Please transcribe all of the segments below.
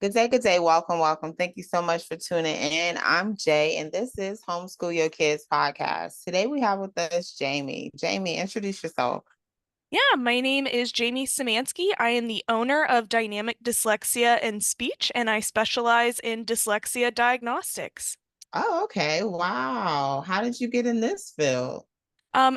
Good day, good day. Welcome, welcome. Thank you so much for tuning in. I'm Jay, and this is Homeschool Your Kids podcast. Today we have with us Jaimee. Jaimee, introduce yourself. Yeah, my name is Jaimee Samansky. I am the owner of Dynamic Dyslexia and Speech, and I specialize in dyslexia diagnostics. Oh, okay. Wow. How did you get in this field?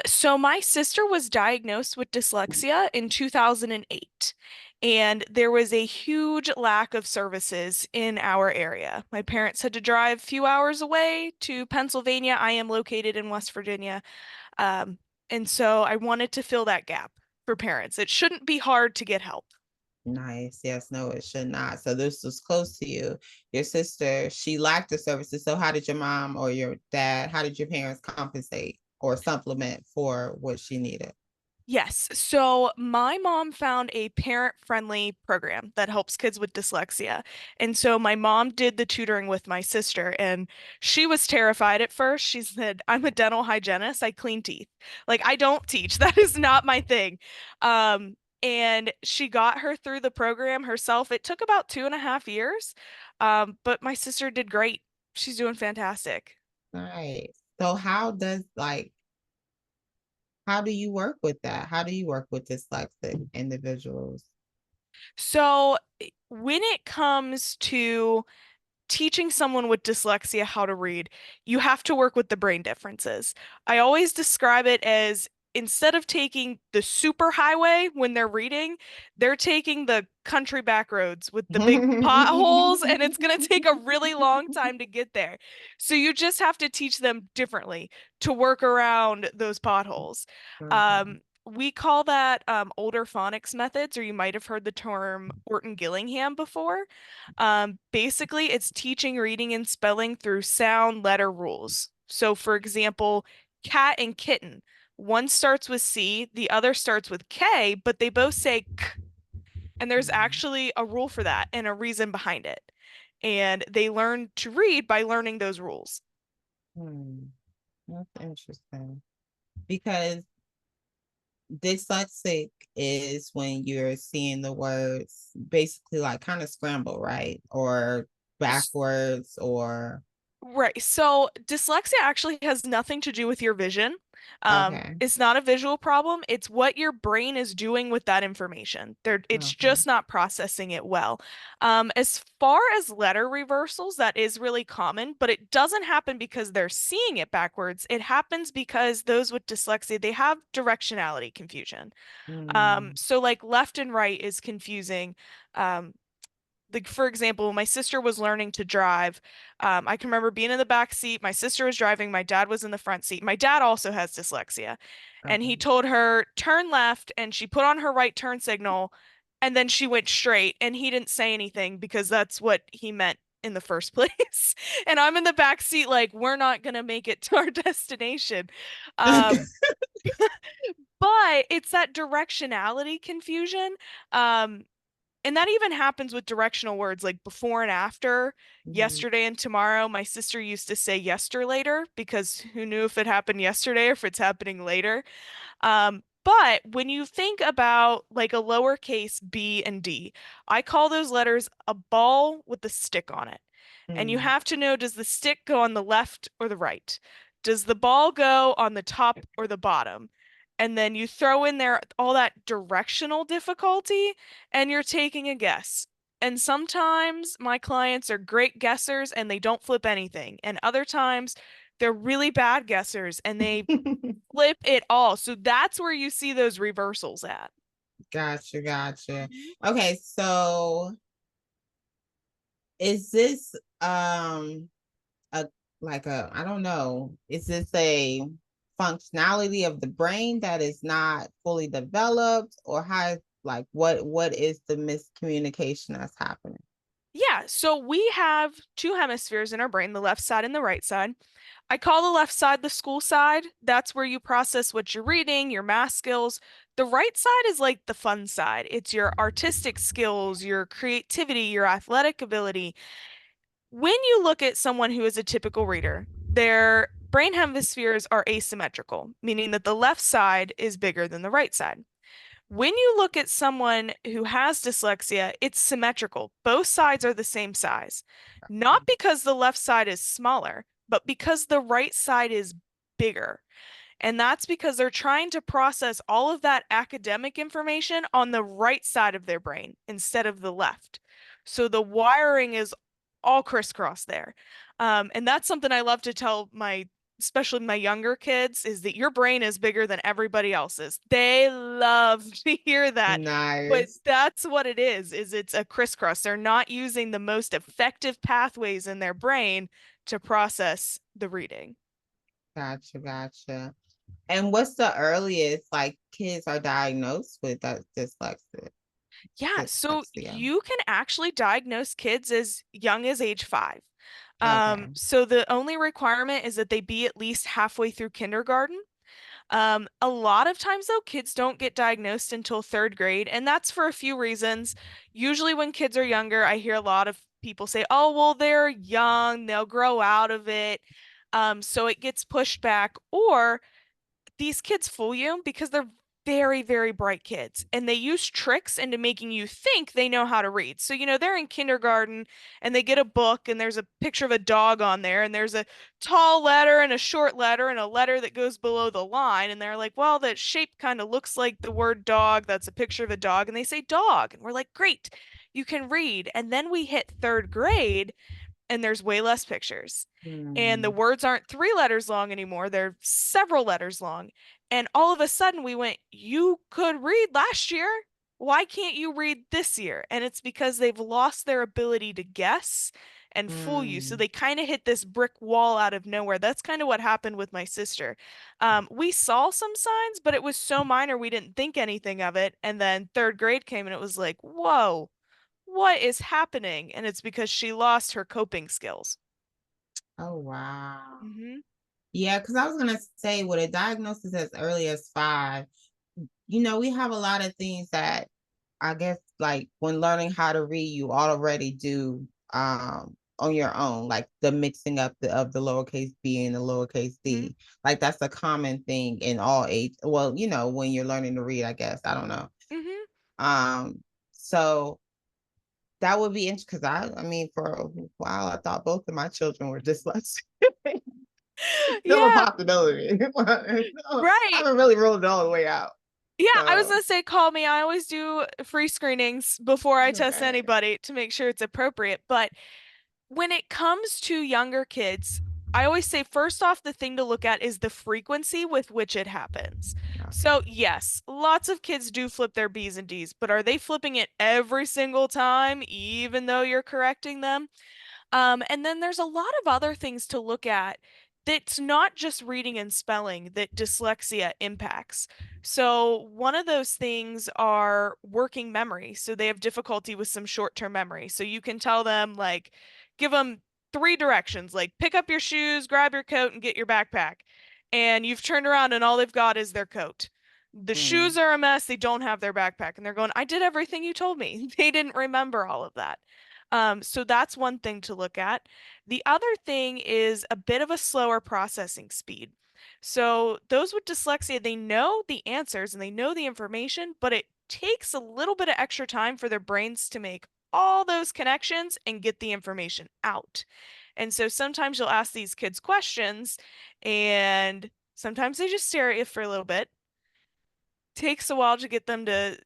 So my sister was diagnosed with dyslexia in 2008, and there was a huge lack of services in our area. My parents had to drive a few hours away to Pennsylvania. I am located in West Virginia. Um, and so I wanted to fill that gap for parents. It shouldn't be hard to get help. Nice. Yes, no, it should not. So this was close to you. Your sister, she lacked the services. So how did your mom or your dad, how did your parents compensate or supplement for what she needed? Yes. So my mom found a parent-friendly program that helps kids with dyslexia. And so my mom did the tutoring with my sister, and she was terrified at first. She said, I'm a dental hygienist. I clean teeth. Like, I don't teach. That is not my thing. And she got her through the program herself. It took about 2.5 years. But my sister did great. She's doing fantastic. Nice. So how do you work with that? How do you work with dyslexic individuals? So when it comes to teaching someone with dyslexia how to read, you have to work with the brain differences. I always describe it as instead of taking the super highway when they're reading, they're taking the country back roads with the big potholes, and it's going to take a really long time to get there. So you just have to teach them differently to work around those potholes. Okay. We call that older phonics methods, or you might have heard the term Orton-Gillingham before. Basically, it's teaching reading and spelling through sound letter rules. So, for example, cat and kitten. One starts with C, the other starts with K, but they both say K. And there's Mhm. actually a rule for that and a reason behind it. And they learn to read by learning those rules. Hmm. That's interesting. Because dyslexic is when you're seeing the words basically like kind of scramble, right? Or backwards or Right. So dyslexia actually has nothing to do with your vision. okay. It's not a visual problem. It's what your brain is doing with that information. It's Okay. just not processing it well. As far as letter reversals, that is really common, but it doesn't happen because they're seeing it backwards. It happens because those with dyslexia, they have directionality confusion. Hmm. So like left and right is confusing. Um, like for example, my sister was learning to drive. I can remember being in the back seat. My sister was driving. My dad was in the front seat. My dad also has dyslexia, and he Okay. told her turn left, and she put on her right turn signal, and then she went straight. And he didn't say anything because that's what he meant in the first place. And I'm in the back seat, like we're not gonna make it to our destination. Um, but it's that directionality confusion. Um, and that even happens with directional words like before and after, Mhm. yesterday and tomorrow. My sister used to say yester later because who knew if it happened yesterday or if it's happening later. But when you think about like a lowercase b and d, I call those letters a ball with a stick on it. And you Hmm. have to know, does the stick go on the left or the right? Does the ball go on the top or the bottom? And then you throw in there all that directional difficulty and you're taking a guess. And sometimes my clients are great guessers and they don't flip anything. And other times they're really bad guessers and they flip it all. So that's where you see those reversals at. Gotcha, gotcha. Mhm. Okay, so is this a I don't know, is this a functionality of the brain that is not fully developed or how what is the miscommunication that's happening? Yeah, so we have two hemispheres in our brain, the left side and the right side. I call the left side the school side. That's where you process what you're reading, your math skills. The right side is like the fun side. It's your artistic skills, your creativity, your athletic ability. When you look at someone who is a typical reader, their brain hemispheres are asymmetrical, meaning that the left side is bigger than the right side. When you look at someone who has dyslexia, it's symmetrical. Both sides are the same size. Not because the left side is smaller, but because the right side is bigger. And that's because they're trying to process all of that academic information on the right side of their brain instead of the left. So the wiring is all crisscross there. And that's something I love to tell especially my younger kids, is that your brain is bigger than everybody else's. They love to hear that. But Nice. that's what it is it's a crisscross. They're not using the most effective pathways in their brain to process the reading. Gotcha, gotcha. And what's the earliest like kids are diagnosed with that Yeah, so dyslexia? you can actually diagnose kids as young as age 5. Okay. So the only requirement is that they be at least halfway through kindergarten. A lot of times, though, kids don't get diagnosed until third grade, and that's for a few reasons. Usually, when kids are younger, I hear a lot of people say, oh, well, they're young, they'll grow out of it. So it gets pushed back, or these kids fool you because they're very, very bright kids and they use tricks into making you think they know how to read. So, they're in kindergarten and they get a book and there's a picture of a dog on there and there's a tall letter and a short letter and a letter that goes below the line. And they're like, well, that shape kind of looks like the word dog. That's a picture of a dog. And they say dog. And we're like, great, you can read. And then we hit third grade and there's way less pictures. And the Hmm. words aren't 3 letters long anymore, they're several letters long. And all of a sudden we went, you could read last year. Why can't you read this year? And it's because they've lost their ability to guess and fool you. So Hmm. they kind of hit this brick wall out of nowhere. That's kind of what happened with my sister. We saw some signs, but it was so minor we didn't think anything of it. And then third grade came and it was like, whoa, what is happening? And it's because she lost her coping skills. Oh wow. Hmm. Yeah, because I was gonna say with a diagnosis as early as 5, we have a lot of things that I guess like when learning how to read, you already do on your own, like the mixing up of the lowercase b and the lowercase Hmm. d. Like that's a common thing in all age. Well, when you're learning to read, I guess. I don't know. Hmm. So that would be interesting because I mean, for a while I thought both of my children were dyslexic. Still a Yeah, possibility. I right. haven't really ruled it all the way out. Yeah, I was So gonna say call me. I always do free screenings before I test okay. anybody to make sure it's appropriate. But when it comes to younger kids, I always say first off, the thing to look at is the frequency with which it happens. Okay. So, yes, lots of kids do flip their B's and D's, but are they flipping it every single time, even though you're correcting them? And then there's a lot of other things to look at that's not just reading and spelling that dyslexia impacts. So, one of those things are working memory. So, they have difficulty with some short-term memory. So, you can tell them, like, give them 3 directions, like pick up your shoes, grab your coat, and get your backpack. And you've turned around and all they've got is their coat. The shoes Mm. are a mess. They don't have their backpack. And they're going, I did everything you told me. They didn't remember all of that. So that's one thing to look at. The other thing is a bit of a slower processing speed. So those with dyslexia, they know the answers and they know the information, but it takes a little bit of extra time for their brains to make all those connections and get the information out. And so sometimes you'll ask these kids questions and sometimes they just stare at you for a little bit. Takes a while to get them to,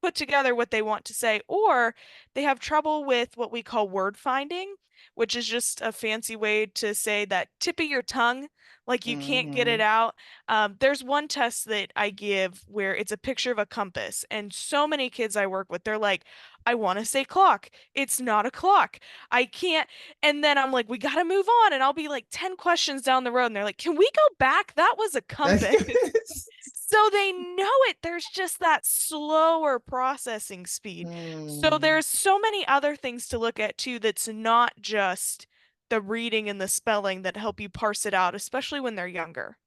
put together what they want to say, or they have trouble with what we call word finding, which is just a fancy way to say that tip of your tongue, like you can't get it Hmm. out. There's one test that I give where it's a picture of a compass, and so many kids I work with, they're like, I want to say clock. It's not a clock. I can't. And then I'm like, we got to move on. And I'll be like 10 questions down the road, and they're like, can we go back? That was a compass. So they know it. There's just that slower processing speed. So Hmm. there's so many other things to look at too that's not just the reading and the spelling that help you parse it out, especially when they're younger.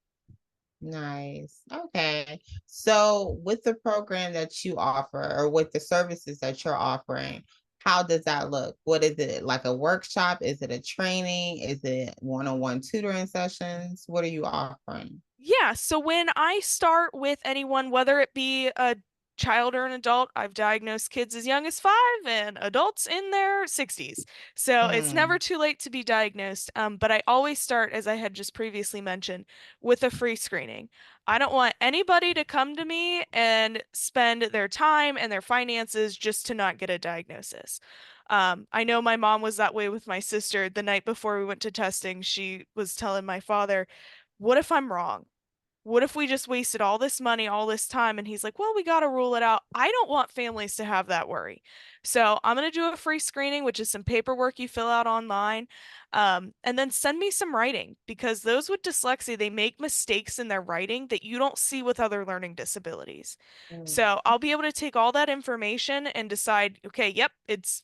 Nice. Okay. So with the program that you offer or with the services that you're offering, how does that look? What is it? Like a workshop? Is it a training? Is it one-on-one tutoring sessions? What are you offering? Yeah, so when I start with anyone, whether it be a child or an adult, I've diagnosed kids as young as 5 and adults in their 60s. So it's never Mm, too late to be diagnosed. But I always start, as I had just previously mentioned, with a free screening. I don't want anybody to come to me and spend their time and their finances just to not get a diagnosis. I know my mom was that way with my sister. The night before we went to testing, she was telling my father, what if I'm wrong? What if we just wasted all this money, all this time? And he's like, well, we got to rule it out. I don't want families to have that worry. So I'm going to do a free screening, which is some paperwork you fill out online. And then send me some writing because those with dyslexia, they make mistakes in their writing that you don't see with other learning disabilities. mm, So I'll be able to take all that information and decide, okay, yep, it's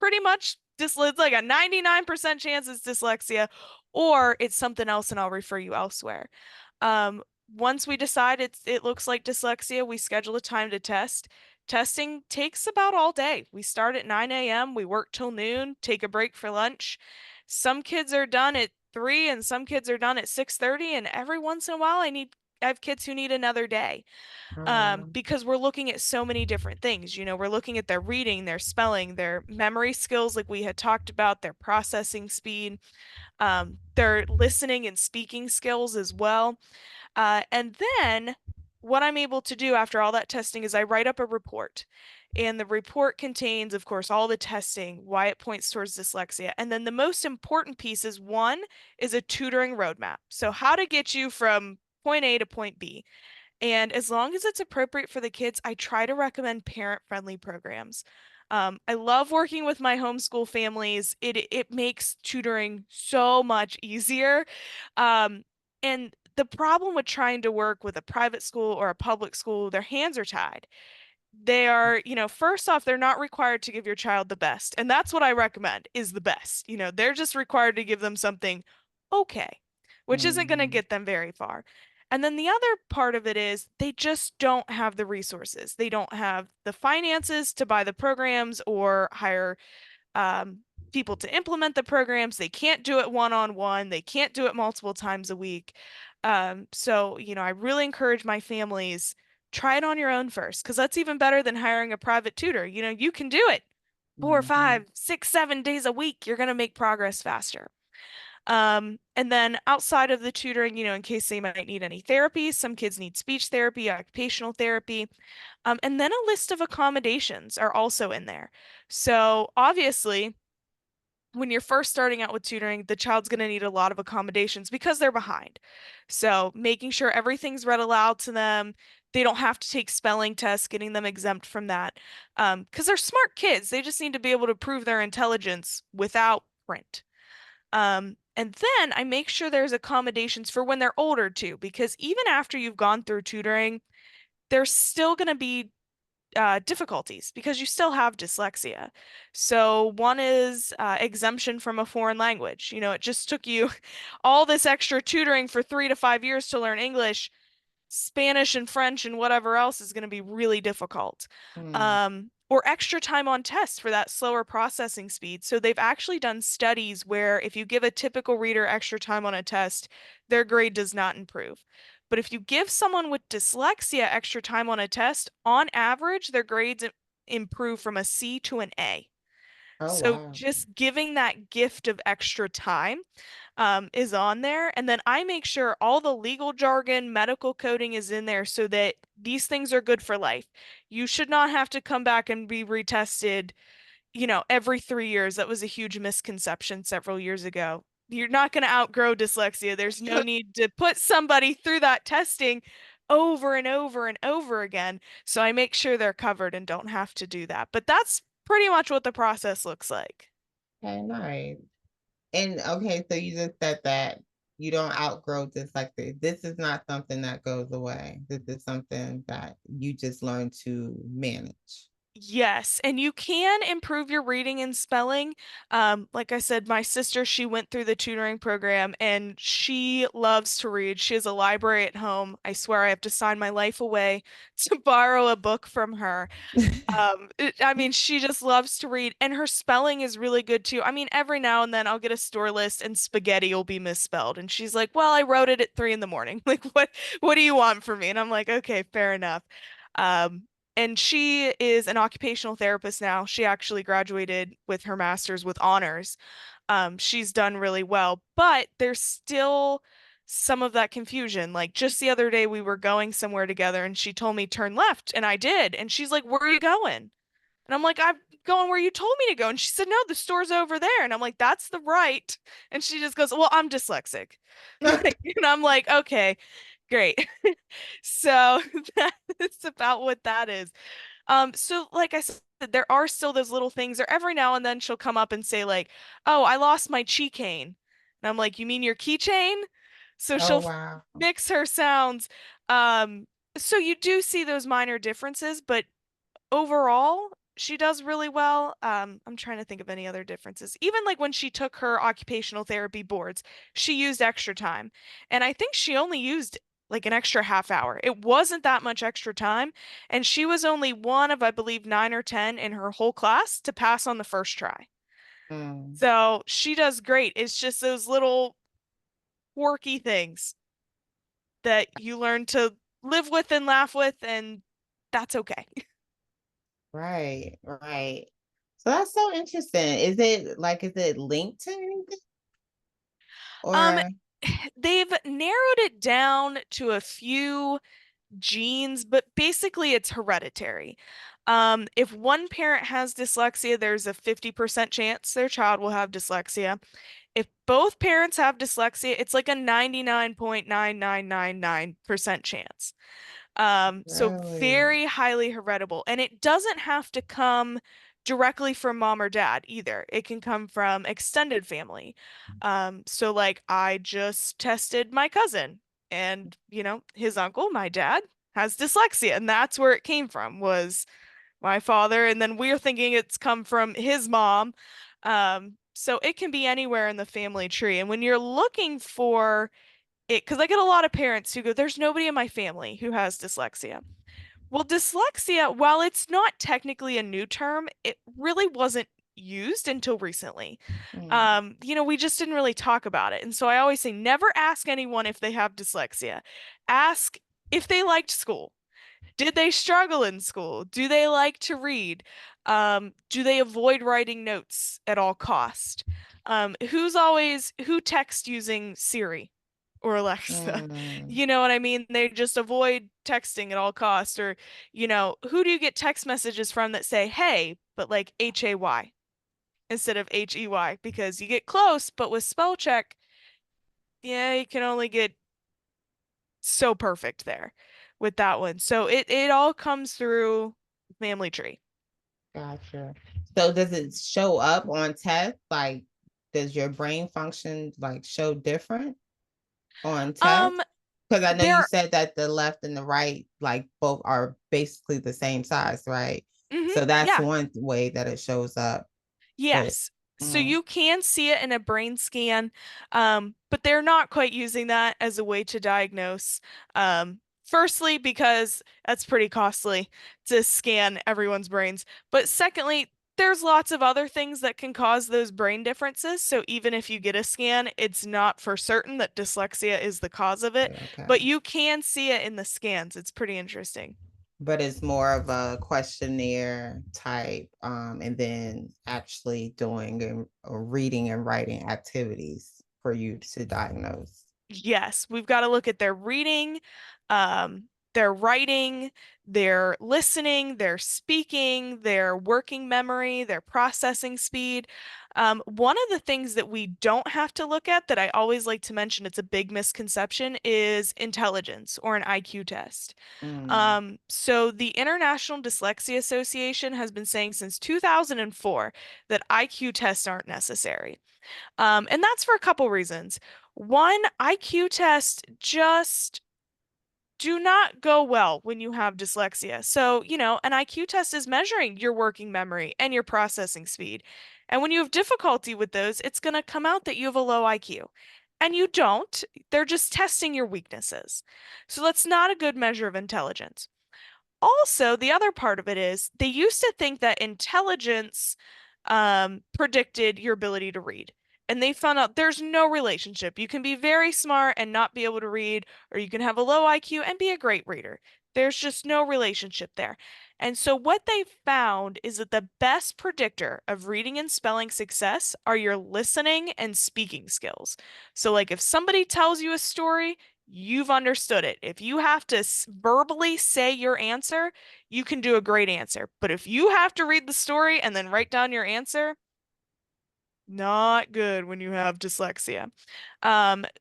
pretty much it's like a 99% chance it's dyslexia, or it's something else and I'll refer you elsewhere. Um, Once we decide it looks like dyslexia, we schedule a time to test. Testing takes about all day. We start at 9 a.m., we work till noon, take a break for lunch. Some kids are done at 3 and some kids are done at 6:30, and every once in a while I have kids who need another day. oh, wow. Because we're looking at so many different things. We're looking at their reading, their spelling, their memory skills, like we had talked about, their processing speed, their listening and speaking skills as well. And then what I'm able to do after all that testing is I write up a report. And the report contains, of course, all the testing, why it points towards dyslexia. And then the most important piece is one is a tutoring roadmap. So, how to get you from point A to point B. And as long as it's appropriate for the kids, I try to recommend parent-friendly programs. I love working with my homeschool families. It makes tutoring so much easier. Um, and the problem with trying to work with a private school or a public school, their hands are tied. They are, first off, they're not required to give your child the best. And that's what I recommend is the best. They're just required to give them something okay, which isn't going to Mm, get them very far. And then the other part of it is they just don't have the resources. They don't have the finances to buy the programs or hire um, people to implement the programs. They can't do it one-on-one. They can't do it multiple times a week. So, I really encourage my families, try it on your own first, because that's even better than hiring a private tutor. You can do it 4, mhm, 5, 6, 7 days a week. You're going to make progress faster. And then outside of the tutoring, in case they might need any therapy, some kids need speech therapy, occupational therapy. And then a list of accommodations are also in there. So obviously, when you're first starting out with tutoring, the child's going to need a lot of accommodations because they're behind. So making sure everything's read aloud to them. They don't have to take spelling tests, getting them exempt from that. Because they're smart kids. They just need to be able to prove their intelligence without print. And then I make sure there's accommodations for when they're older too, because even after you've gone through tutoring, there's still going to be difficulties because you still have dyslexia. So one is exemption from a foreign language. It just took you all this extra tutoring for 3 to 5 years to learn English. Spanish and French and whatever else is going to be really difficult. mm. Or extra time on tests for that slower processing speed. So they've actually done studies where if you give a typical reader extra time on a test, their grade does not improve. But if you give someone with dyslexia extra time on a test, on average, their grades improve from a C to an A. Oh, So wow. just giving that gift of extra time is on there. And then I make sure all the legal jargon, medical coding is in there so that these things are good for life. You should not have to come back and be retested, every 3 years. That was a huge misconception several years ago. You're not going to outgrow dyslexia. There's no need to put somebody through that testing over and over and over again. So I make sure they're covered and don't have to do that. But that's pretty much what the process looks like. Okay, nice. And okay, so you just said that you don't outgrow dyslexia. This is not something that goes away. This is something that you just learn to manage. Yes, and you can improve your reading and spelling. Like I said, my sister, she went through the tutoring program and she loves to read. She has a library at home. I swear I have to sign my life away to borrow a book from her. I mean, she just loves to read, and her spelling is really good too. I mean, every now and then I'll get a store list and spaghetti will be misspelled, and she's like, "Well, I wrote it at 3 in the morning. Like, what do you want from me?" And I'm like, "Okay, fair enough." Um, and she is an occupational therapist now. She actually graduated with her master's with honors. She's done really well, but there's still some of that confusion. Like just the other day, we were going somewhere together and she told me turn left, and I did. And she's like, "Where are you going?" And I'm like, "I'm going where you told me to go." And she said, "No, the store's over there." And I'm like, "That's the right." And she just goes, "Well, I'm dyslexic." And I'm like, "Okay, great." So that's about what that is. So like I said, there are still those little things, or every now and then she'll come up and say like, "Oh, I lost my keychain." And I'm like, "You mean your keychain?" So Oh she'll wow. mix her sounds. Um, so you do see those minor differences, but overall, she does really well. I'm trying to think of any other differences. Even like when she took her occupational therapy boards, she used extra time. And I think she only used like an extra half hour. It wasn't that much extra time. And she was only one of, I believe, 9 or 10 in her whole class to pass on the first try. Mm, So she does great. It's just those little quirky things that you learn to live with and laugh with, and that's okay. right, right. So that's so interesting. Is it linked to anything? Um, Or they've narrowed it down to a few genes, but basically it's hereditary. If one parent has dyslexia, there's a 50% chance their child will have dyslexia. If both parents have dyslexia, it's like a 99.9999% chance. So really? very highly heritable. And it doesn't have to come directly from mom or dad either. It can come from extended family. So like I just tested my cousin and, his uncle, my dad, has dyslexia, and that's where it came from, was my father. And then we're thinking it's come from his mom. So it can be anywhere in the family tree. And when you're looking for it, because I get a lot of parents who go, "There's nobody in my family who has dyslexia." Well, dyslexia, while it's not technically a new term, it really wasn't used until recently. Mm, We just didn't really talk about it. And so I always say, never ask anyone if they have dyslexia. Ask if they liked school. Did they struggle in school? Do they like to read? Do they avoid writing notes at all cost? Who texts using Siri or Alexa? mm, You know what I mean? They just avoid texting at all costs. Or, who do you get text messages from that say, "Hey," but like HAY instead of HEY? Because you get close, but with spell check, yeah, you can only get so perfect there with that one. So it all comes through family tree. gotcha. So does it show up on tests? Like, does your brain function like show different on Um, tests? Because I know you there, said that the left and the right, like both are basically the same size, right? So that's yeah. one way that it shows up. But Yes. So mm, you can see it in a brain scan, but they're not quite using that as a way to diagnose. Firstly, because that's pretty costly to scan everyone's brains. But secondly, there's lots of other things that can cause those brain differences. So even if you get a scan, it's not for certain that dyslexia is the cause of it, okay. but you can see it in the scans. It's pretty interesting. But it's more of a questionnaire type, and then actually doing and or reading and writing activities for you to diagnose. Yes, we've got to look at their reading, their writing, their listening, their speaking, their working memory, their processing speed. One of the things that we don't have to look at that I always like to mention, it's a big misconception, is intelligence or an IQ test. Mm, So the International Dyslexia Association has been saying since 2004 that IQ tests aren't necessary. And that's for a couple reasons. One, IQ test just do not go well when you have dyslexia. So, an IQ test is measuring your working memory and your processing speed. And when you have difficulty with those, it's going to come out that you have a low IQ. And you don't. They're just testing your weaknesses. So that's not a good measure of intelligence. Also, the other part of it is they used to think that intelligence predicted your ability to read. And they found out there's no relationship. You can be very smart and not be able to read, or you can have a low IQ and be a great reader. There's just no relationship there. And so, what they found is that the best predictor of reading and spelling success are your listening and speaking skills. So, like if somebody tells you a story, you've understood it. If you have to verbally say your answer, you can do a great answer. But if you have to read the story and then write down your answer, not good when you have dyslexia.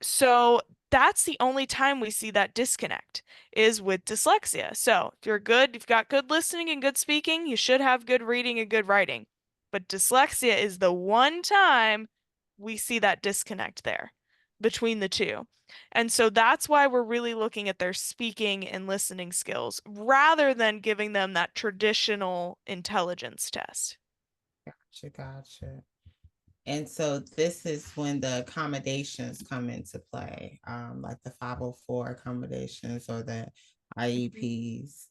So that's the only time we see that disconnect is with dyslexia. So if you're good, you've got good listening and good speaking, you should have good reading and good writing. But dyslexia is the one time we see that disconnect there between the two. And so that's why we're really looking at their speaking and listening skills rather than giving them that traditional intelligence test. Gotcha, gotcha. And so this is when the accommodations come into play, like the 504 accommodations or the Mhm. IEPs.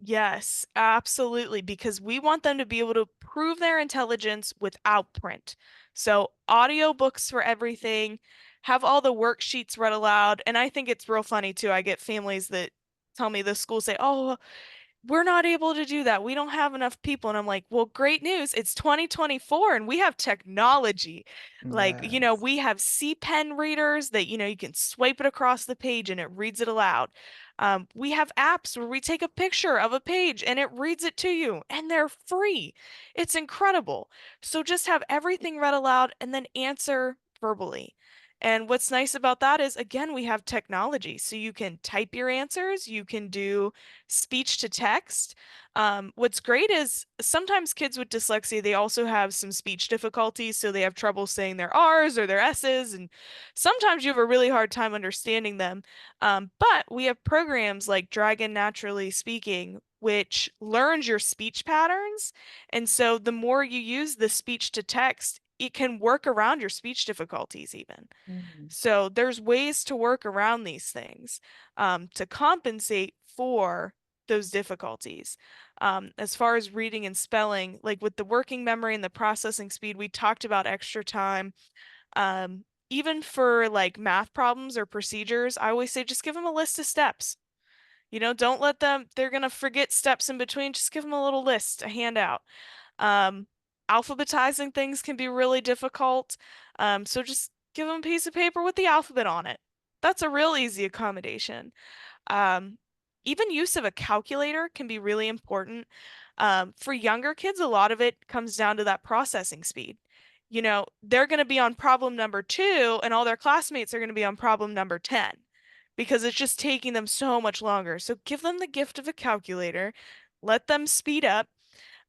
Yes, absolutely, because we want them to be able to prove their intelligence without print. So, audiobooks for everything, have all the worksheets read aloud. And I think it's real funny too. I get families that tell me the schools say, "Oh, we're not able to do that. We don't have enough people." And I'm like, well, great news. It's 2024 and we have technology. Like, Yes. we have C Pen readers that, you can swipe it across the page and it reads it aloud. We have apps where we take a picture of a page and it reads it to you, and they're free. It's incredible. So just have everything read aloud and then answer verbally. And what's nice about that is, again, we have technology. So you can type your answers, you can do speech to text. What's great is sometimes kids with dyslexia, they also have some speech difficulties, so they have trouble saying their R's or their S's, and sometimes you have a really hard time understanding them. But we have programs like Dragon Naturally Speaking, which learns your speech patterns. And so the more you use the speech to text, it can work around your speech difficulties even. Mhm. So there's ways to work around these things to compensate for those difficulties. As far as reading and spelling, like with the working memory and the processing speed, we talked about extra time. Even for like math problems or procedures, I always say just give them a list of steps. Don't let them, they're gonna forget steps in between. Just give them a little list, a handout. Um, Alphabetizing things can be really difficult. So just give them a piece of paper with the alphabet on it. That's a real easy accommodation. Um, Even use of a calculator can be really important. For younger kids, a lot of it comes down to that processing speed. They're going to be on problem number 2, and all their classmates are going to be on problem number 10 because it's just taking them so much longer. So give them the gift of a calculator, let them speed up.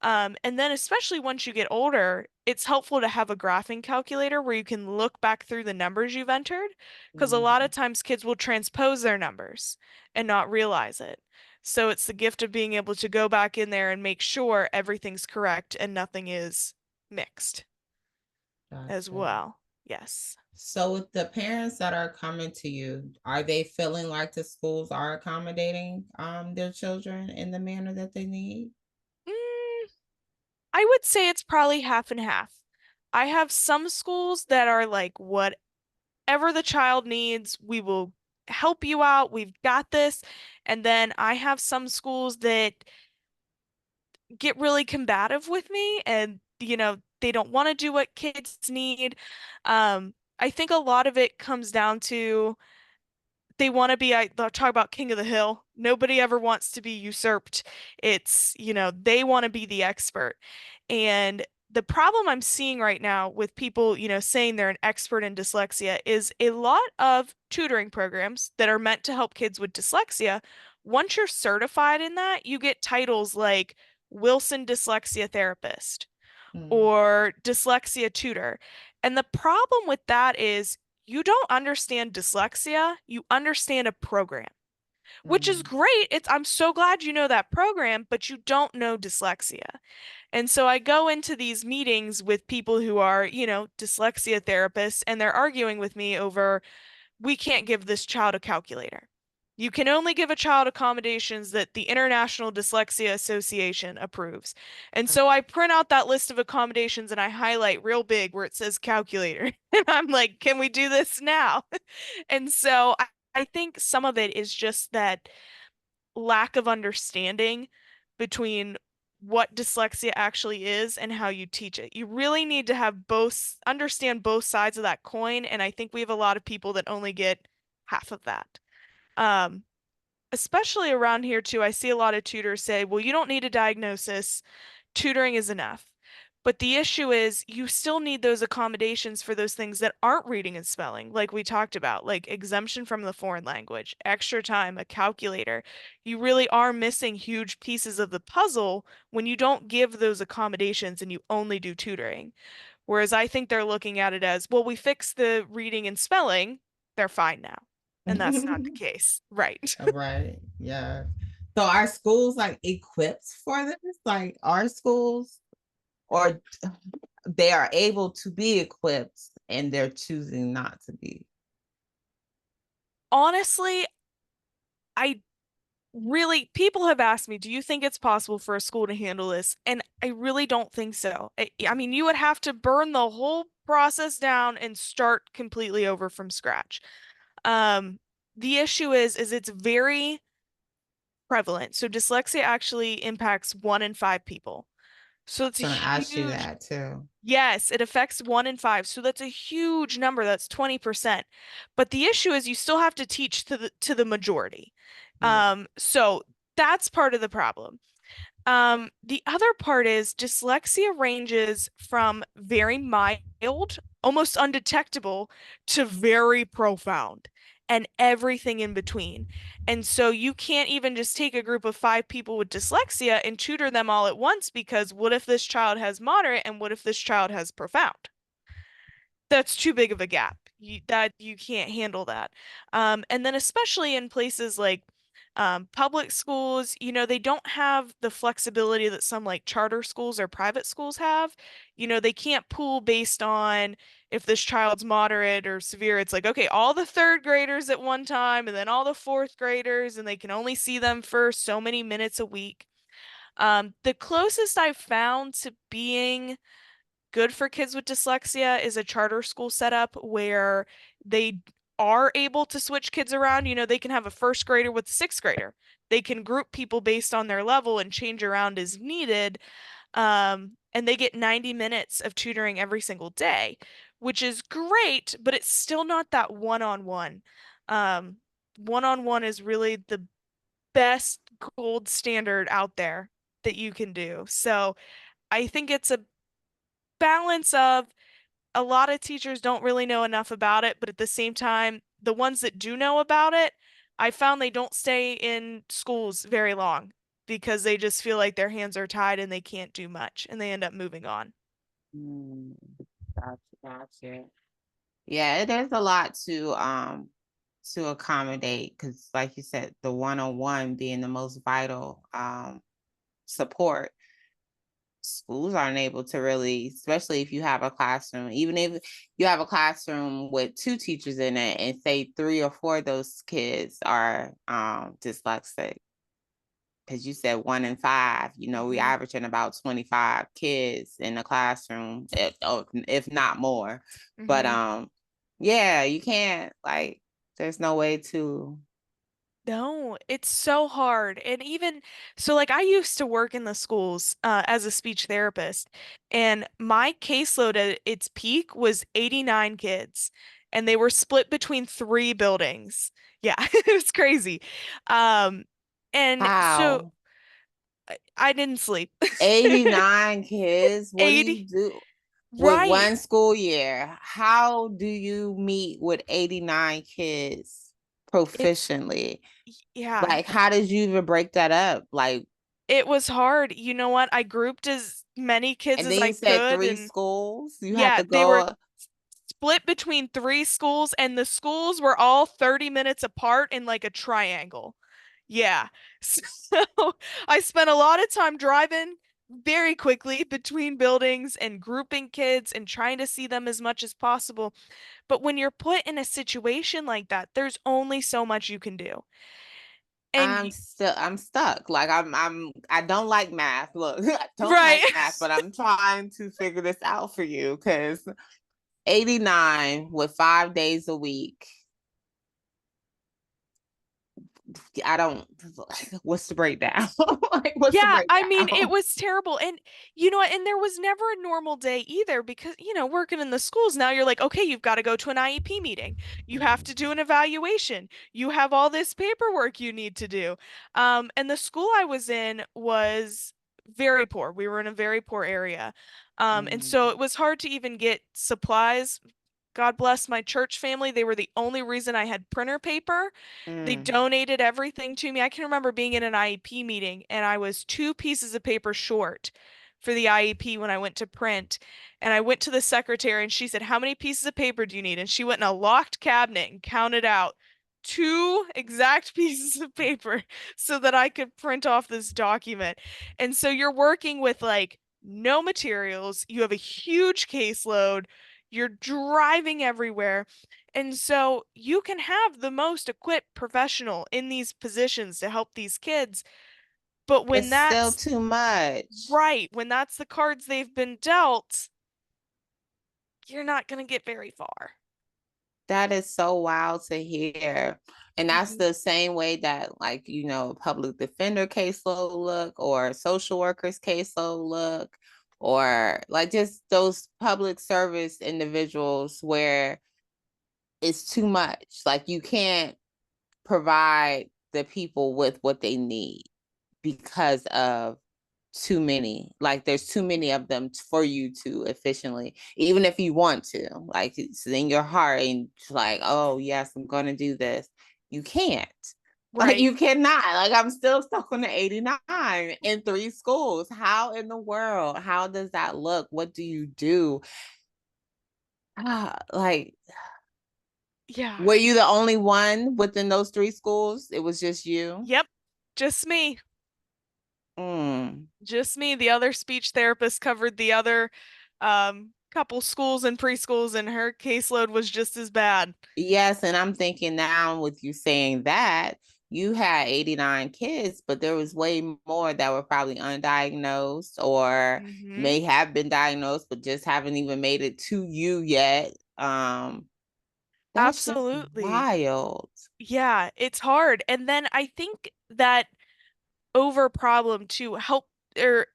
And then, especially once you get older, it's helpful to have a graphing calculator where you can look back through the numbers you've entered, because a lot Mhm. of times kids will transpose their numbers and not realize it. So it's the gift of being able to go back in there and make sure everything's correct and nothing is mixed as Gotcha. well. Yes. So with the parents that are coming to you, are they feeling like the schools are accommodating their children in the manner that they need? Mm, I would say it's probably half and half. I have some schools that are like, whatever the child needs, we will help you out. We've got this. And then I have some schools that get really combative with me and, they don't want to do what kids need. I think a lot of it comes down to they want to be, they'll talk about king of the hill. Nobody ever wants to be usurped. It's, they want to be the expert. And the problem I'm seeing right now with people, saying they're an expert in dyslexia is a lot of tutoring programs that are meant to help kids with dyslexia. Once you're certified in that, you get titles like Wilson Dyslexia Therapist Mm. or dyslexia tutor. And the problem with that is you don't understand dyslexia, you understand a program. which is Mm. great. I'm so glad you know that program, but you don't know dyslexia. And so I go into these meetings with people who are, dyslexia therapists, and they're arguing with me over, we can't give this child a calculator. You can only give a child accommodations that the International Dyslexia Association approves. And so I print out that list of accommodations and I highlight real big where it says calculator. And I'm like, can we do this now? And so I think some of it is just that lack of understanding between what dyslexia actually is and how you teach it. You really need to have understand both sides of that coin, and I think we have a lot of people that only get half of that. Um, Especially around here too, I see a lot of tutors say, well, you don't need a diagnosis, tutoring is enough. But the issue is you still need those accommodations for those things that aren't reading and spelling, like we talked about, like exemption from the foreign language, extra time, a calculator. You really are missing huge pieces of the puzzle when you don't give those accommodations and you only do tutoring. Whereas I think they're looking at it as, well, we fixed the reading and spelling, they're fine now. And that's not the case. Right. Right. Yeah. So are schools like equipped for this? Like our schools, or they are able to be equipped and they're choosing not to be? Honestly, I really, people have asked me, do you think it's possible for a school to handle this? And I really don't think so. I mean, you would have to burn the whole process down and start completely over from scratch. Um, the issue is it's very prevalent. So dyslexia actually impacts 1 in 5 people. So it's a I was gonna ask you huge, that too. yes, it affects 1 in 5. So that's a huge number. That's 20%. But the issue is you still have to teach to the majority. Yeah. So that's part of the problem. The other part is dyslexia ranges from very mild, almost undetectable, to very profound, and everything in between. And so you can't even just take a group of 5 people with dyslexia and tutor them all at once because what if this child has moderate and what if this child has profound? That's too big of a gap. You can't handle that. And then especially in places like public schools, they don't have the flexibility that some like charter schools or private schools have. They can't pool based on if this child's moderate or severe. It's like, okay, all the third graders at one time and then all the fourth graders, and they can only see them for so many minutes a week. The closest I've found to being good for kids with dyslexia is a charter school setup where they are able to switch kids around. They can have a first grader with a sixth grader. They can group people based on their level and change around as needed. And they get 90 minutes of tutoring every single day, which is great, but it's still not that one-on-one. Um, One-on-one is really the best gold standard out there that you can do. So I think it's a balance of a lot of teachers don't really know enough about it, but at the same time, the ones that do know about it, I found they don't stay in schools very long because they just feel like their hands are tied and they can't do much and they end up moving on. Mm, gotcha, gotcha. Yeah, there's a lot to accommodate because, like you said, the one-on-one being the most vital support. Schools aren't able to really, especially if you have a classroom, even if you have a classroom with 2 teachers in it and say 3 or 4 of those kids are dyslexic, because you said 1 in 5, we Hmm. averaging about 25 kids in the classroom, if not more. But Hmm. yeah, you can't, like, there's no way to. No, it's so hard. And even so, like I used to work in the schools as a speech therapist, and my caseload at its peak was 89 kids, and they were split between 3 buildings. Yeah, it was crazy. Um, and so How? I didn't sleep. 89 kids? What do you 80, do with right. one school year? How do you meet with 89 kids It's, proficiently? yeah, Like, how did you even break that up? Like, it was hard. You know what? I grouped as many kids and as then I you said could, three and schools. You had yeah, to they were go. split between 3 schools, and the schools were all 30 minutes apart in like a triangle. Yeah. So I spent a lot of time driving very quickly between buildings and grouping kids and trying to see them as much as possible. But when you're put in a situation like that, there's only so much you can do. And I'm stuck. Like I don't like math. Look, I don't right. like math, but I'm trying to figure this out for you because 89 with 5 days a week. I don't, what's the breakdown? Like, what's the Yeah, I mean, it breakdown? was terrible. And you know what? And there was never a normal day either because, working in the schools now, you're like, okay, you've got to go to an IEP meeting. You have to do an evaluation. You have all this paperwork you need to do. And the school I was in was very poor. We were in a very poor area. And Mm, so it was hard to even get supplies. God bless my church family. They were the only reason I had printer paper. They mm. donated everything to me. I can remember being in an IEP meeting and I was 2 pieces of paper short for the IEP when I went to print. And I went to the secretary and she said, "How many pieces of paper do you need?" And she went in a locked cabinet and counted out 2 exact pieces of paper so that I could print off this document. And so you're working with like no materials, you have a huge caseload, you're driving everywhere. And so you can have the most equipped professional in these positions to help these kids, but when It's still that's too much. right, when that's the cards they've been dealt, you're not going to get very far. That is so wild to hear. And that's Mhm. the same way that, like, public defender caseload look, or social workers caseload look, or like just those public service individuals where it's too much. Like, you can't provide the people with what they need because of too many. Like, there's too many of them for you to efficiently, even if you want to, like, it's in your heart and it's like, oh yes, I'm gonna do this. You can't. Like, Right. you cannot. Like, I'm still stuck on the 89 in 3 schools. How in the world? How does that look? What do you do? Like, Yeah. were you the only one within those 3 schools? It was just you? Yep. Just me. Mm. Just me. The other speech therapist covered the other couple schools and preschools, and her caseload was just as bad. Yes, and I'm thinking now with you saying that, you had 89 kids, but there was way more that were probably undiagnosed or Hmm. may have been diagnosed but just haven't even made it to you yet. That's just Absolutely. wild. Yeah, it's hard. And then I think that over problem to help or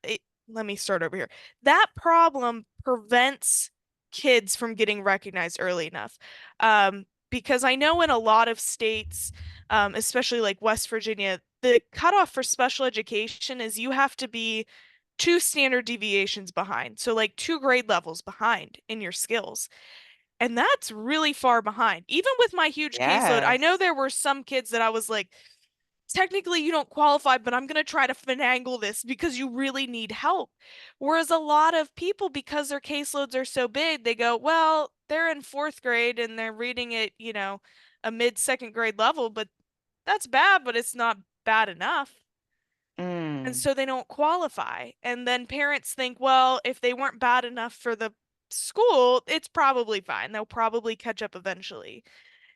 let me start over here. That problem prevents kids from getting recognized early enough. Because I know in a lot of states, especially like West Virginia, the cutoff for special education is you have to be 2 standard deviations behind. So like 2 grade levels behind in your skills. And that's really far behind. Even with my huge caseload, I know Yes. there were some kids that I was like, technically you don't qualify, but I'm going to try to finagle this because you really need help. Whereas a lot of people, because their caseloads are so big, they go, well, they're in 4th grade and they're reading at, a mid second grade level, but that's bad, but it's not bad enough. And Mm. so they don't qualify. And then parents think, well, if they weren't bad enough for the school, it's probably fine. They'll probably catch up eventually.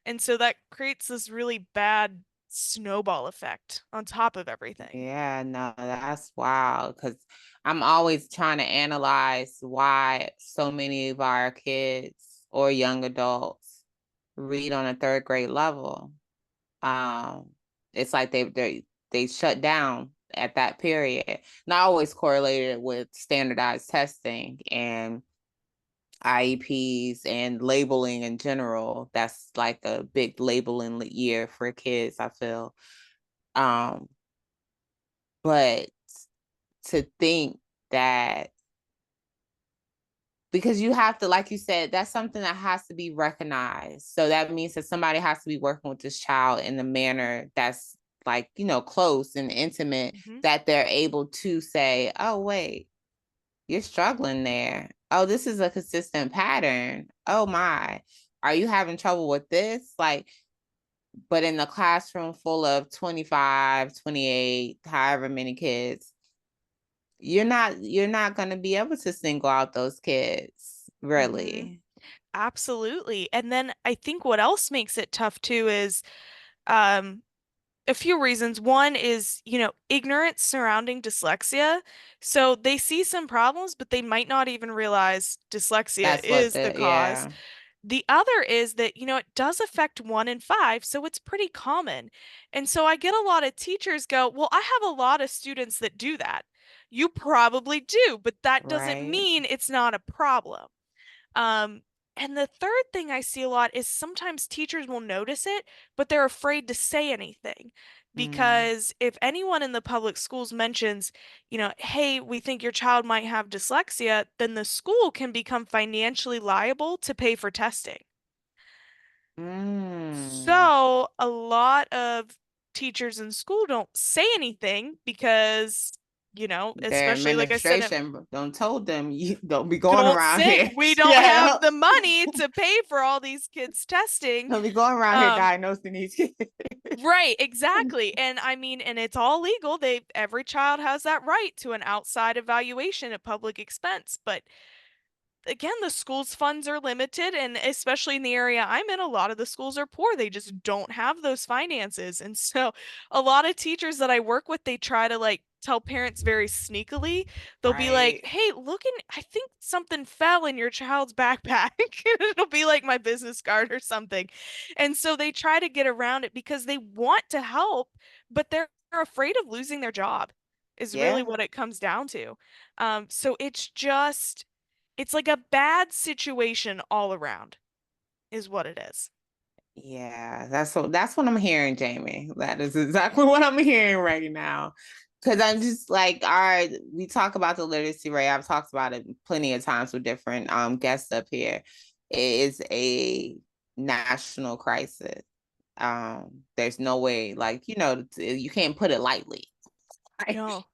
And so that creates this really bad snowball effect on top of everything. Yeah, no, that's wild because I'm always trying to analyze why so many of our kids or young adults read on a 3rd grade level. Um, it's like they shut down at that period. Not always correlated with standardized testing and IEPs and labeling in general. That's like a big labeling year for kids, I feel. Um, but to think that, because you have to, like you said, that's something that has to be recognized. So that means that somebody has to be working with this child in a manner that's, like, close and intimate, Hmm. that they're able to say, oh, wait, you're struggling there. Oh, this is a consistent pattern. Oh my, are you having trouble with this? Like, But in the classroom full of 25, 28, however many kids, you're not going to be able to single out those kids, Mm-hmm. really. Absolutely. And then I think what else makes it tough too is um, a few reasons. One is, ignorance surrounding dyslexia. So they see some problems, but they might not even realize dyslexia That's what is the the cause. yeah. The other is that, it does affect 1 in 5, so it's pretty common. And so I get a lot of teachers go, well, I have a lot of students that do that. You probably do, but that doesn't Right. mean it's not a problem. Um, and the third thing I see a lot is sometimes teachers will notice it, but they're afraid to say anything. Mm. Because if anyone in the public schools mentions, hey, we think your child might have dyslexia, then the school can become financially liable to pay for testing. Mm. So a lot of teachers in school don't say anything because, Their especially like I said, administration don't told them you don't be going don't around say here. we don't Yeah. have the money to pay for all these kids testing. Don't be going around here Um, diagnosing these kids. right, exactly. And I mean, and it's all legal. Every child has that right to an outside evaluation at public expense. But again, the school's funds are limited, and especially in the area I'm in, a lot of the schools are poor. They just don't have those finances. And so a lot of teachers that I work with, they try to like tell parents very sneakily. They'll be like, Right. "Hey, I think something fell in your child's backpack." It'll be like my business card or something. And so they try to get around it because they want to help, but they're afraid of losing their job, is really Yeah. what it comes down to. So it's like a bad situation all around, is what it is. Yeah, that's what I'm hearing, Jaimee. That is exactly what I'm hearing right now. Cause I'm just like, all right, we talk about the literacy rate. I've talked about it plenty of times with different guests up here. It is a national crisis. There's no way, like, you can't put it lightly. No.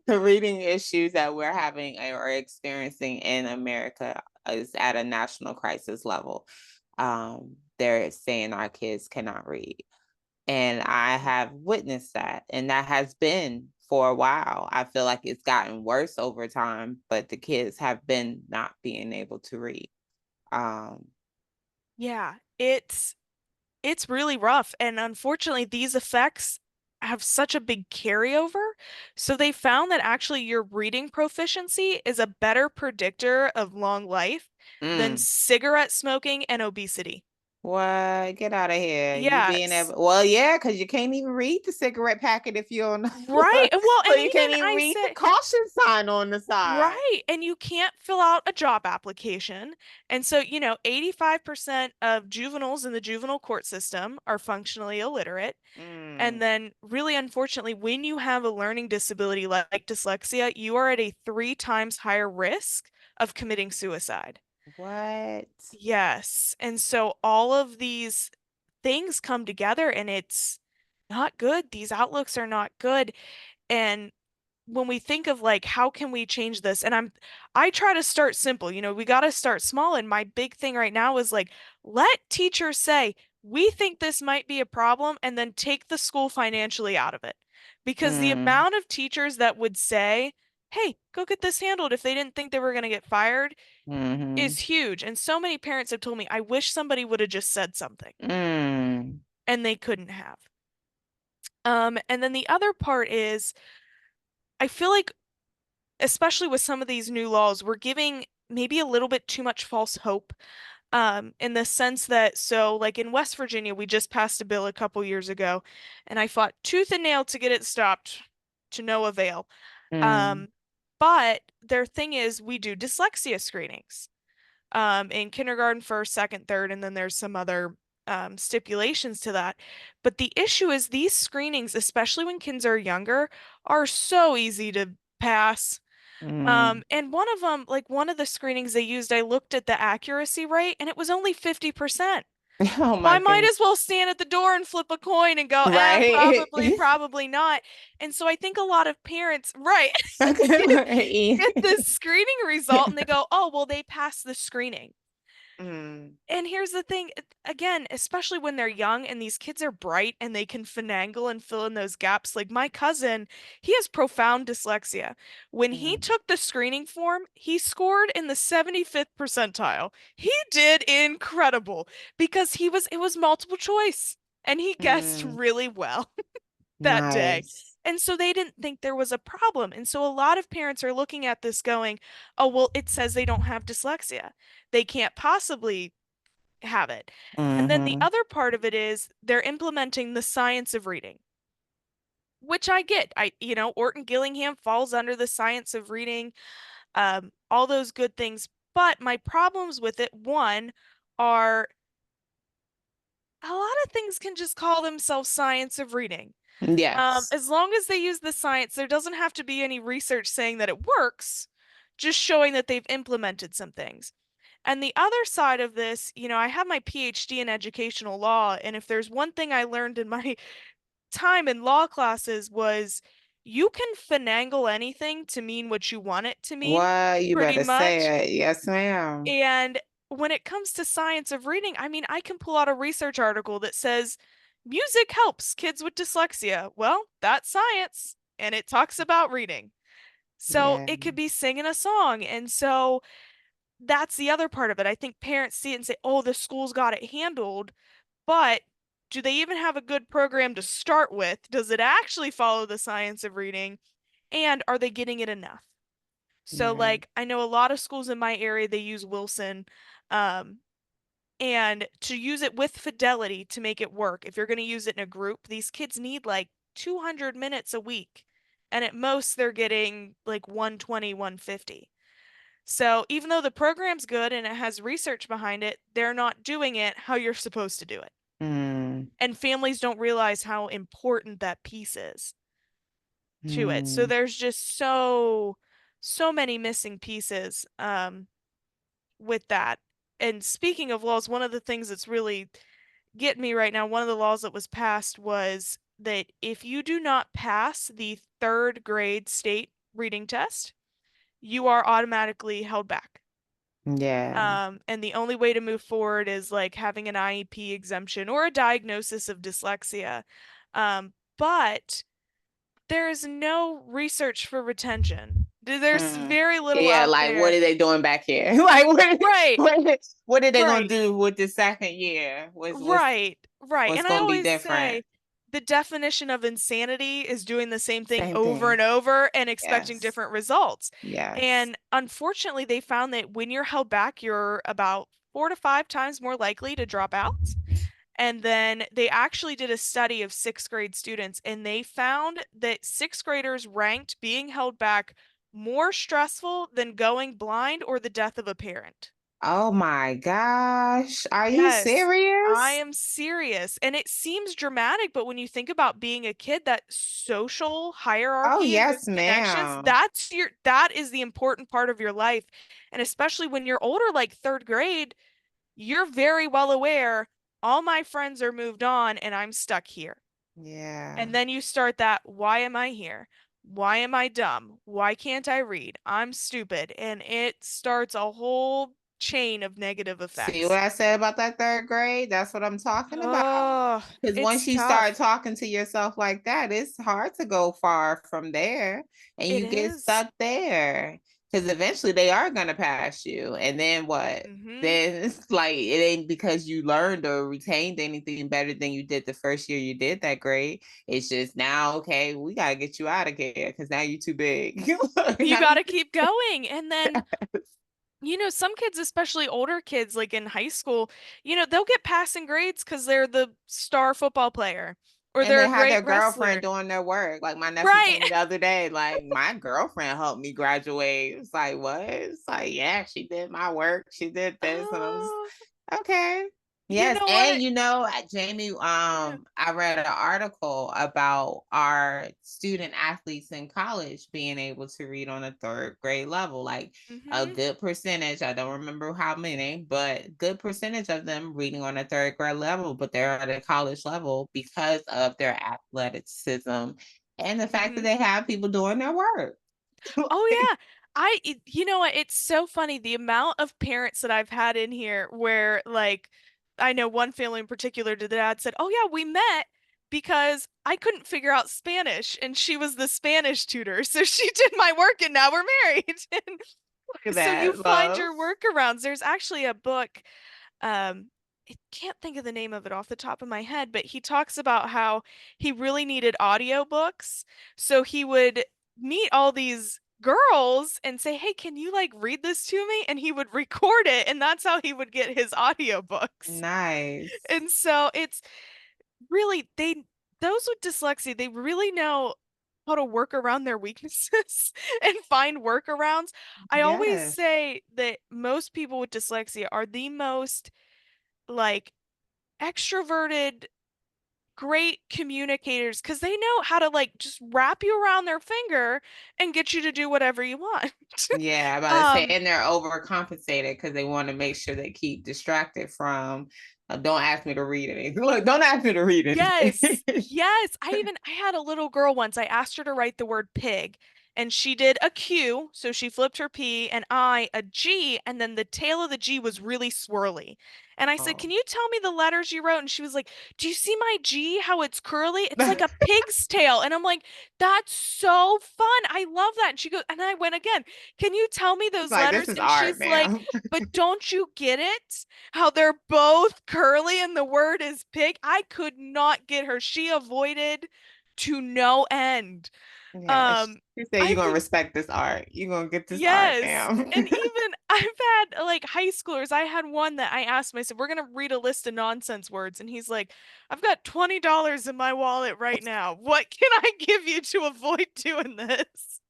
The reading issues that we're having or experiencing in America is at a national crisis level. They're saying our kids cannot read. And I have witnessed that. And that has been for a while. I feel like it's gotten worse over time, but the kids have been not being able to read. Um, Yeah, it's really rough, and unfortunately these effects have such a big carryover. So they found that actually your reading proficiency is a better predictor of long life than mm. cigarette smoking and obesity. What? Get out of here. You Yeah, being able, well, yeah, because you can't even read the cigarette packet if you don't know. right. Well, So and you even can't even I read the said, caution sign on the side. right. And you can't fill out a job application. And so, 85% of juveniles in the juvenile court system are functionally illiterate. And Mm, then, really unfortunately, when you have a learning disability like dyslexia, you are at a 3 times higher risk of committing suicide. what? Yes. And so all of these things come together and it's not good. These outlooks are not good. And when we think of like how can we change this, and I try to start simple. We got to start small, and my big thing right now is like let teachers say we think this might be a problem and then take the school financially out of it, because the Mm, amount of teachers that would say, hey, go get this handled if they didn't think they were going to get fired mm-hmm, is huge. And so many parents have told me I wish somebody would have just said something, mm, and they couldn't have. And then the other part is I feel like especially with some of these new laws, we're giving maybe a little bit too much false hope. In the sense that, so like in West Virginia, we just passed a bill a couple years ago, and I fought tooth and nail to get it stopped to no avail. mm. Um, but their thing is, we do dyslexia screenings in kindergarten, first, second, third, and then there's some other stipulations to that. But the issue is these screenings, especially when kids are younger, are so easy to pass. Mm. And one of them, like one of the screenings they used, I looked at the accuracy rate and it was only 50%. Oh Well, my I might goodness. as well stand at the door and flip a coin and go, Right. probably, probably not. And so I think a lot of parents, right, get, Okay. get this screening result and they go, oh, well, they passed the screening. Mm. And here's the thing, again, especially when they're young and these kids are bright and they can finagle and fill in those gaps. Like my cousin, he has profound dyslexia. When he Mm. took the screening form, he scored in the 75th percentile. He did incredible because it was multiple choice and he guessed Mm. really well that day. Nice. And so they didn't think there was a problem. And so a lot of parents are looking at this going, oh, well, it says they don't have dyslexia. They can't possibly have it. And then the Mm-hmm. other part of it is they're implementing the science of reading, which I get. Orton Gillingham falls under the science of reading, all those good things. But my problems with it, one, are a lot of things can just call themselves science of reading. Yes. As long as they use the science, there doesn't have to be any research saying that it works, just showing that they've implemented some things. And the other side of this, I have my PhD in educational law, and if there's one thing I learned in my time in law classes was you can finagle anything to mean what you want it to mean, What? You pretty better much. say it. Yes, ma'am. And when it comes to science of reading, I mean, I can pull out a research article that says music helps kids with dyslexia. Well, that's science, and it talks about reading. So Yeah. it could be singing a song. And so that's the other part of it. I think parents see it and say, oh, the school's got it handled, but do they even have a good program to start with? Does it actually follow the science of reading? And are they getting it enough? So, Yeah. like, I know a lot of schools in my area, they use Wilson, um, and to use it with fidelity to make it work. If you're going to use it in a group, these kids need like 200 minutes a week. And at most, they're getting like 120, 150. So even though the program's good and it has research behind it, they're not doing it how you're supposed to do it. Mm. And families don't realize how important that piece is to it. So Mm. there's just so many missing pieces with that. And speaking of laws, one of the things that's really getting me right now, one of the laws that was passed was that if you do not pass the third grade state reading test, you are automatically held back. Yeah. And the only way to move forward is like having an IEP exemption or a diagnosis of dyslexia. But there's no research for retention. There's Mm. very little Yeah, out like what there. are they doing back here? Like Right, what are they gonna right, do with the second year? right, right. What's And I gonna be always different? say the definition of insanity is doing the same thing Same over thing. and over and expecting Yes. different results. Yes. And unfortunately, they found that when you're held back, you're about 4 to 5 times more likely to drop out. And then they actually did a study of sixth grade students, and they found that sixth graders ranked being held back more stressful than going blind or the death of a parent. Oh my gosh. Are you Yes, I serious? am serious. And it seems dramatic, but when you think about being a kid, that social Oh hierarchy and yes, those connections, ma'am. that is the important part of your life. And especially when you're older, like third grade, you're very well aware all my friends are moved on and I'm stuck here. Yeah. And then you start that, why am I here? Why am I dumb? Why can't I read? I'm stupid. And it starts a whole chain of negative See what effects. I said about that third grade? That's what I'm talking about. Oh, Because once it's you start tough. talking to yourself like that, it's hard to go far from there and It you get is. stuck there. Because eventually they are going to pass you. And then what? Mm-hmm. Then it's like it ain't because you learned or retained anything better than you did the first year you did that grade. It's just now, okay, we got to get you out of here because now you're too big. You Now got you- to keep going. And then, some kids, especially older kids, like in high school, they'll get passing grades because they're the star football player or And they're they a had great their girlfriend wrestler. doing their work. Like my nephew Right. told me the other day, like my girlfriend helped me graduate. It's like, what? It's like, yeah, she did my work. She did this. And I was Oh, okay. you Yes. know And what? Jaimee, Yeah. I read an article about our student athletes in college being able to read on a third grade level. Like a Mm-hmm. good percentage, I don't remember how many, but good percentage of them reading on a third grade level, but they're at a college level because of their athleticism and the fact that Mm-hmm. they have people doing their work. Oh yeah. You know what? It's so funny the amount of parents that I've had in here where, like, I know one family in particular, the dad said, "Oh yeah, we met because I couldn't figure out Spanish and she was the Spanish tutor. So she did my work and now we're married." And Look at so you that, find love. your workarounds. There's actually a book, um, I can't think of the name of it off the top of my head, but he talks about how he really needed audiobooks. So he would meet all these girls and say, "Hey, can you like read this to me?" And he would record it, and that's how he would get his audiobooks. Nice. And so it's really those with dyslexia, they really know how to work around their weaknesses and find workarounds. I always Yes. say that most people with dyslexia are the most like extroverted, great communicators because they know how to like just wrap you around their finger and get you to do whatever you want. Yeah, I'm about to say, Um, and they're overcompensated because they want to make sure they keep distracted from. Don't ask me to read anything. Look, don't ask me to read anything. Yes, yes. I had a little girl once. I asked her to write the word pig, and she did a Q, so she flipped her P, and I a G, and then the tail of the G was really swirly. And I said, Oh. "Can you tell me the letters you wrote?" And she was like, "Do you see my G, how it's curly? It's like a pig's tail." And I'm like, "That's so fun. I love that." And she goes, and I went again, "Can you tell me It's those like this letters?" is And art, she's like, ma'am. "But don't you get it? How they're both curly and the word is pig." I could not get her. She avoided to no end. Yeah, Um, she said you're I've gonna respect this art. You're gonna get this art, yes. ma'am. And even I've had like high schoolers. I had one that I asked him, I said, "We're gonna read a list of nonsense words." And he's like, "I've got $20 in my wallet right now. What can I give you to avoid doing this?"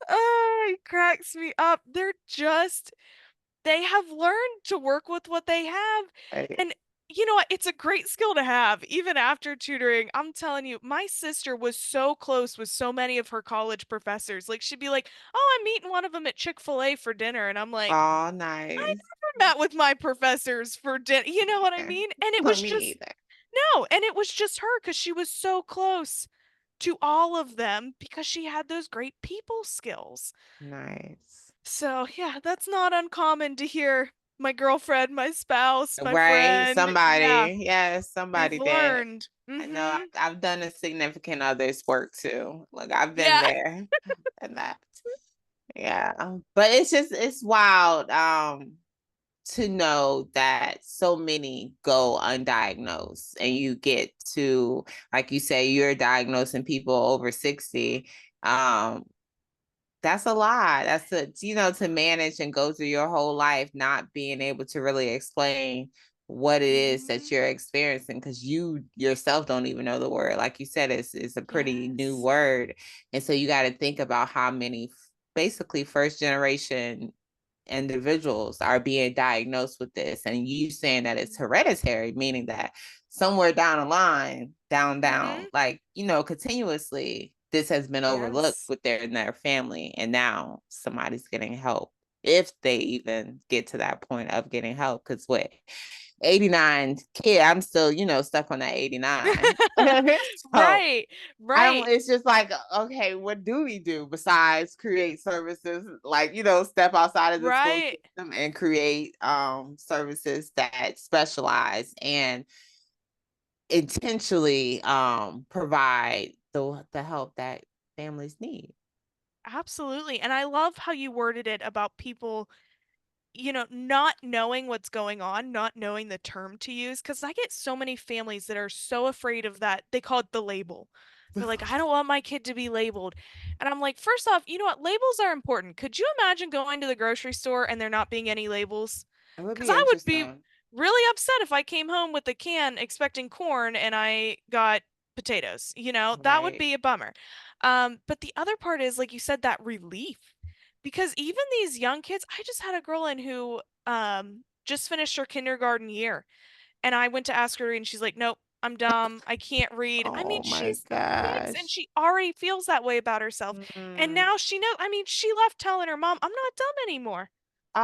Oh, he cracks me up. They have learned to work with what they have. Right. And you know what? It's a great skill to have, even after tutoring. I'm telling you, my sister was so close with so many of her college professors. Like, she'd be like, "Oh, I'm meeting one of them at Chick-fil-A for dinner." And I'm like, Oh, I nice. never met with my professors for dinner. You know what I Yeah. mean? And it Well, was me just, either. no, and it was just her because she was so close to all of them because she had those great people skills. Nice. So, yeah, that's not uncommon to hear my girlfriend, my spouse, my Right? friend. Yeah, Somebody, yes, they've somebody did. learned. I know I've done a significant other's work too. Like I've been Yeah. there and that. Yeah. But it's wild to know that so many go undiagnosed and you get to, like you say, you're diagnosing people over 60. Um that's a lot. That's to manage and go through your whole life not being able to really explain what it is that Mhm. you're experiencing because you yourself don't even know the word. Like you said, it's a pretty new Yes. word. And so you got to think about how many basically first generation individuals are being diagnosed with this. And you saying that it's hereditary, meaning that somewhere down the line, down, Mhm. like, continuously, this has been overlooked Yes. with their family. And now somebody's getting help if they even get to that point of getting help. Because what 89 kid, I'm still, stuck on that 89. So Right. I don't, Right. it's just like, okay, what do we do besides create services, like, step outside of the school Right. system and create services that specialize and intentionally provide the help that families need. Absolutely. And I love how you worded it about people, not knowing what's going on, not knowing the term to use. Because I get so many families that are so afraid of that. They call it the label. They're like, "I don't want my kid to be labeled." And I'm like, first off, you know what? Labels are important. Could you imagine going to the grocery store and there not being any labels? It would Because be I would be interesting. really upset if I came home with a can expecting corn and I got potatoes. That would Right. be a bummer. But the other part is, like you said, that relief. Because even these young kids, I just had a girl in who just finished her kindergarten year. And I went to ask her to read, and she's like, "Nope, I'm dumb. I can't read." I mean, Oh my she's 6 and gosh. she already feels that way about herself. And Mm. now she knows, I mean, she left telling her mom, "I'm not dumb anymore.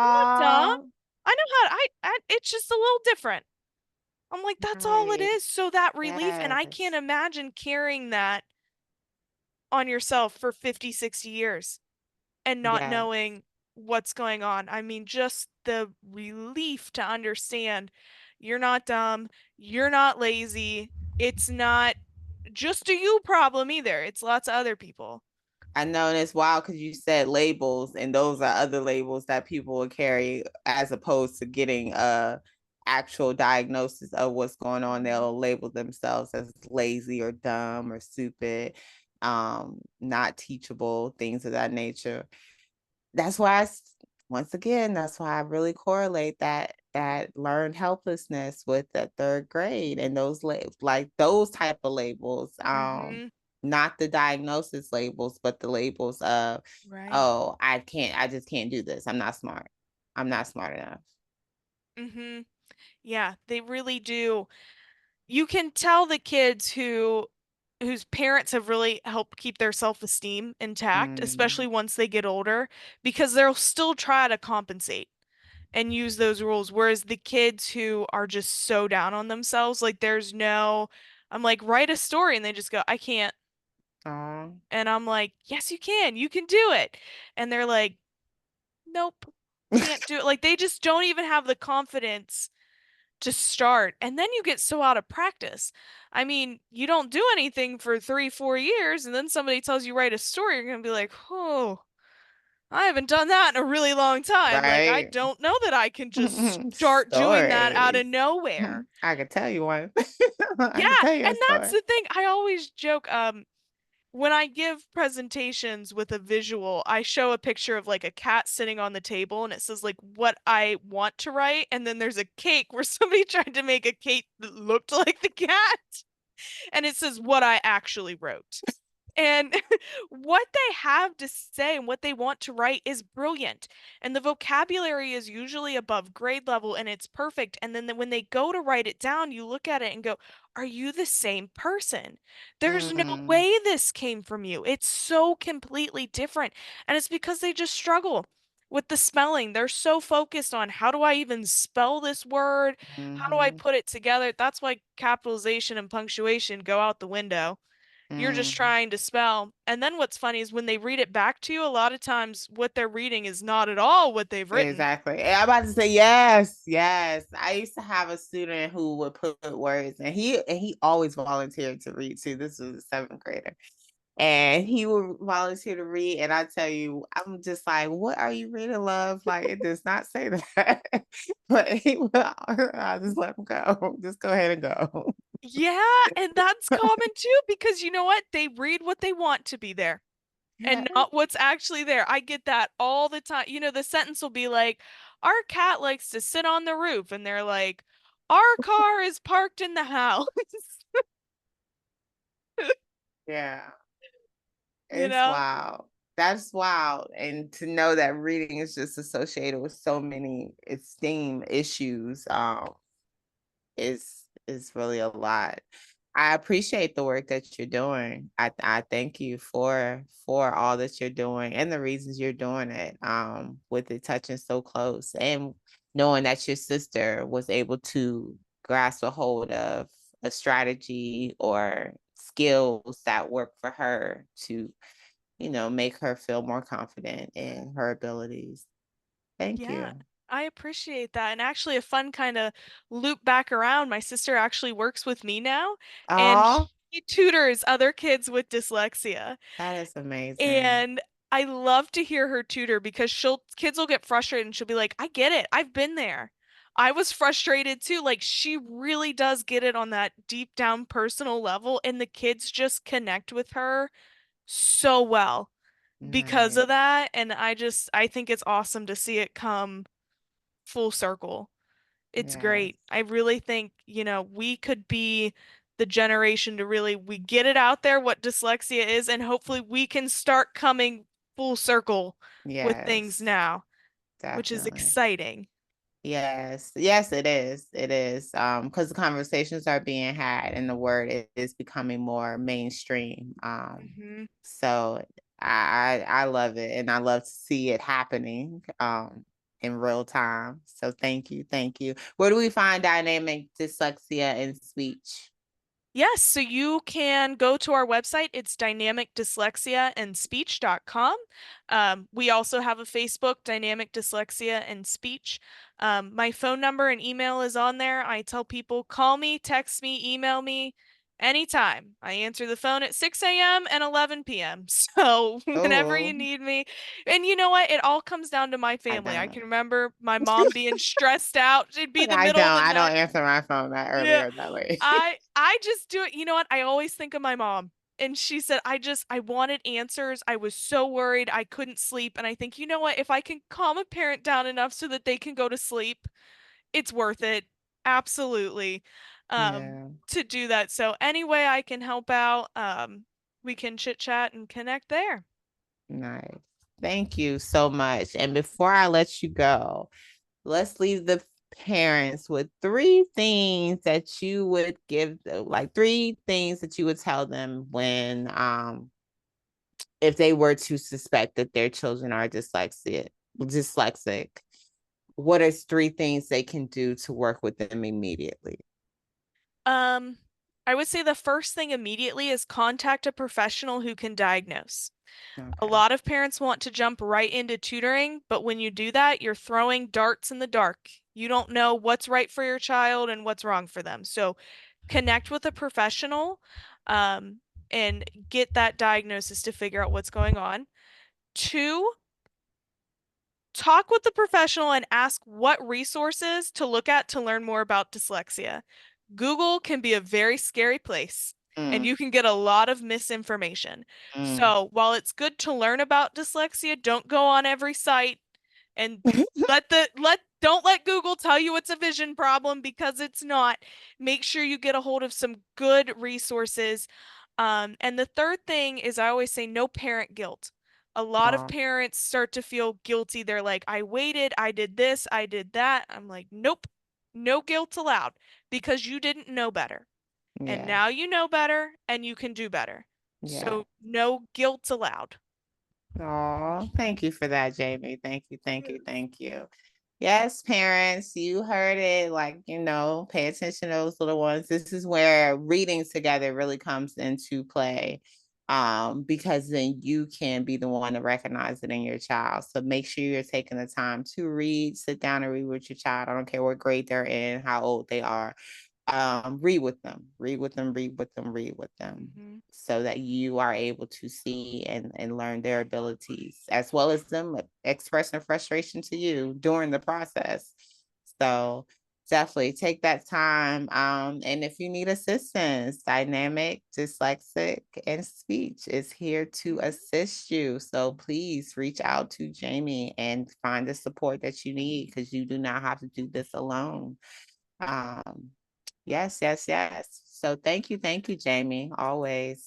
I'm not dumb. Oh, I know how to, it's just a little different." I'm like, "That's all it right. is." So that relief, and I can't Yes. imagine carrying that on yourself for 50, 60 years and not Yeah. knowing what's going on. I mean, just the relief to understand you're not dumb, you're not lazy, it's not just a you problem either. It's lots of other people. I know, and it's wild because you said labels, and those are other labels that people will carry as opposed to getting a actual diagnosis of what's going on. Mhm. They'll label themselves as lazy or dumb or stupid, not teachable, things of that nature. That's why once again, that's why I really correlate that learned helplessness with that third grade and those like those type of labels. Mhm. Not the diagnosis labels, but the labels of, Right. oh, I just can't do this. I'm not smart. I'm not smart enough. Mhm. Yeah, they really do. You can tell the kids whose parents have really helped keep their self-esteem intact, Mm, especially once they get older, because they'll still try to compensate and use those rules. Whereas the kids who are just so down on themselves, like there's no, I'm like, write a story, and they just go, I can't. aw. And I'm like, yes, you can do it. And they're like, nope, can't do it. Like they just don't even have the confidence to start. And then you get so out of practice. I mean, you don't do anything for 3, 4 years, and then somebody tells you write a story, you're gonna be like, oh, I haven't done that in a really long time. Like, I Right? don't know that I can just start doing that out of Stories. nowhere. I could tell you one. Yeah, I could tell you and a that's story. the thing. I always joke, when I give presentations with a visual, I show a picture of like a cat sitting on the table and it says like what I want to write, and then there's a cake where somebody tried to make a cake that looked like the cat, and it says what I actually wrote. And what they have to say and what they want to write is brilliant. And the vocabulary is usually above grade level and it's perfect. And then when they go to write it down, you look at it and go, are you the same person? There's no Mm, way this came from you. It's so completely different. And it's because they just struggle with the spelling. They're so focused on how do I even spell this word? How do I mhm, put it together? That's why capitalization and punctuation go out the window. You're just mm. trying to spell. And then what's funny is when they read it back to you, a lot of times what they're reading is not at all what they've written. Exactly. And I'm about to say yes, yes. I used to have a student who would put words, and he always volunteered to read too. This was a seventh grader, and he would volunteer to read. And I tell you, I'm just like, what are you reading, love? Like it does not say that. But he will, I'll just let him go. Just go ahead and go. Yeah, and that's common too because you know what? They read what they want to be there Yeah. and not what's actually there. I get that all the time. You know, the sentence will be like, our cat likes to sit on the roof, and they're like, our car is parked in the house. Yeah. You It's know? wild. That's wild. And to know that reading is just associated with so many esteem issues, is really a lot. I appreciate the work that you're doing. I thank you for all that you're doing and the reasons you're doing it. With it touching so close and knowing that your sister was able to grasp a hold of a strategy or skills that work for her to, make her feel more confident in her abilities. Thank Yeah, you. I appreciate that. And actually, a fun kind of loop back around. My sister actually works with me now, and Oh, she tutors other kids with dyslexia. that is amazing. And I love to hear her tutor because kids will get frustrated and she'll be like, I get it. I've been there. I was frustrated too. Like she really does get it on that deep down personal level, and the kids just connect with her so well because Nice. of that. And I think it's awesome to see it come full circle. It's Yes. great. I really think, we could be the generation to really we get it out there what dyslexia is, and hopefully we can start coming full circle with things Yes. now, which is Definitely. exciting. Yes. Yes, it is. It is. Because the conversations are being had and the word is becoming more mainstream. Hmm. So I love it and I love to see it happening in real time. So thank you. Thank you. Where do we find dynamic dyslexia and speech? Yes, so you can go to our website. It's dynamicdyslexiaandspeech.com. We also have a Facebook, Dynamic Dyslexia and Speech. My phone number and email is on there. I tell people, call me, text me, email me anytime. I answer the phone at 6 a.m. and 11 p.m. So whenever you Oh, need me. And you know what? It all comes down to my I family. I don't. can remember my mom being stressed out. It'd be the I middle don't. of the I don't night. answer my phone that early Yeah. or that late. I just do it. You know what? I always think of my mom. And she said, I wanted answers. I was so worried I couldn't sleep. And I think, you know what? If I can calm a parent down enough so that they can go to sleep, it's worth it. Absolutely. Yeah. To do that. So any way I can help out, we can chit chat and connect there. Nice. Thank you so much. And before I let you go, let's leave the parents with three things that you would give, like three things that you would tell them when if they were to suspect that their children are dyslexic. What are three things they can do to work with them immediately? Um, I would say the first thing immediately is contact a professional who can diagnose. A Okay. lot of parents want to jump right into tutoring, but when you do that, you're throwing darts in the dark. You don't know what's right for your child and what's wrong for them. So connect with a professional, um, and get that diagnosis to figure out what's going on. Two, talk with the professional and ask what resources to look at to learn more about dyslexia. Google can be a very scary place and Mm, you can get a lot of misinformation. mm. So while it's good to learn about dyslexia, don't go on every site and don't let Google tell you it's a vision problem because it's not. Make sure you get a hold of some good resources. And the third thing is I always say no parent guilt. A lot of Oh, parents start to feel guilty. They're like, I waited, I did this, I did that. I'm like, nope, no guilt allowed because you didn't know better. And yeah. now you know better and you can do better. Yeah. So no guilt allowed. Oh, thank you for that, Jaimee. Thank you, thank you, thank you. Yes, parents, you heard it. Like, pay attention to those little ones. This is where reading together really comes into play. Because then you can be the one to recognize it in your child. So make sure you're taking the time to read, sit down and read with your child. I don't care what grade they're in, how old they are. Read with them, read with them, read with them, read with them, Hmm. so that you are able to see and learn their abilities as well as them expressing frustration to you during the process. So definitely take that time. And if you need assistance, Dynamic Dyslexic and Speech is here to assist you. So please reach out to Jaimee and find the support that you need because you do not have to do this alone. Um, yes, yes, yes. So thank you, Jaimee. Always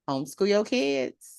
homeschool your kids.